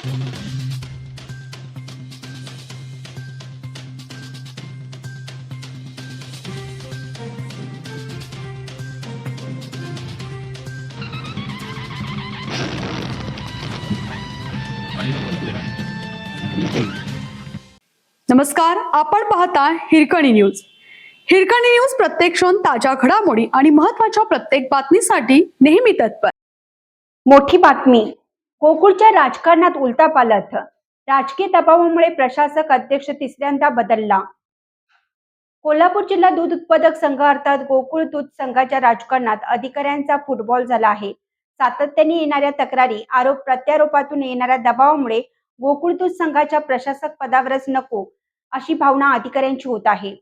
नमस्कार, आपण पाहता हिरकणी न्यूज. हिरकणी न्यूज प्रत्येक क्षण ताज्या घडामोडी आणि महत्त्वाच्या प्रत्येक बातमीसाठी नेहमी तत्पर. मोठी बातमी. गोकुळच्या राजकारणात उलथापालथ. राजकीय दबावामुळे प्रशासक अध्यक्ष तिसऱ्यांदा बदलला. कोल्हापूर जिल्हा दूध उत्पादक संघ अर्थात गोकुळ दूध संघाच्या राजकारणात अधिकाऱ्यांचा फुटबॉल झाला आहे. सातत्याने येणाऱ्या तक्रारी, आरोप प्रत्यारोपातून येणाऱ्या दबावामुळे गोकुळ दूध संघाच्या प्रशासक पदावरच नको अशी भावना अधिकाऱ्यांची होत आहे.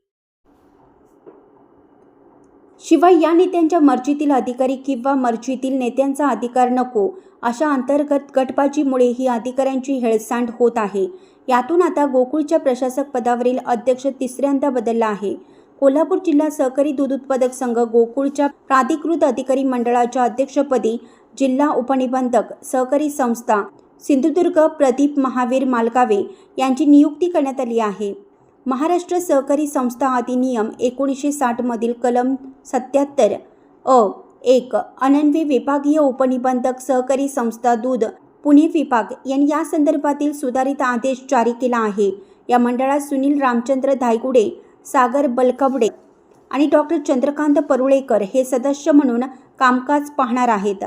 शिवाय या नेत्यांच्या मर्जीतील अधिकारी किंवा मर्जीतील नेत्यांचा अधिकार नको अशा अंतर्गत गटबाजीमुळे ही अधिकाऱ्यांची हेळसांड होत आहे. यातून आता गोकुळच्या प्रशासक पदावरील अध्यक्ष तिसऱ्यांदा बदलला आहे. कोल्हापूर जिल्हा सहकारी दूध उत्पादक संघ गोकुळच्या प्राधिकृत अधिकारी मंडळाच्या अध्यक्षपदी जिल्हा उपनिबंधक सहकारी संस्था सिंधुदुर्ग प्रदीप महावीर मालकावे यांची नियुक्ती करण्यात आली आहे. महाराष्ट्र सहकारी संस्था अधिनियम 1960 मधील कलम 77(अ)(1) अन्वये विभागीय उपनिबंधक सहकारी संस्था दूध पुणे विभाग यांनी या संदर्भातील सुधारित आदेश जारी केला आहे. या मंडळात सुनील रामचंद्र धायगुडे, सागर बलकवडे आणि डॉक्टर चंद्रकांत परुळेकर हे सदस्य म्हणून कामकाज पाहणार आहेत.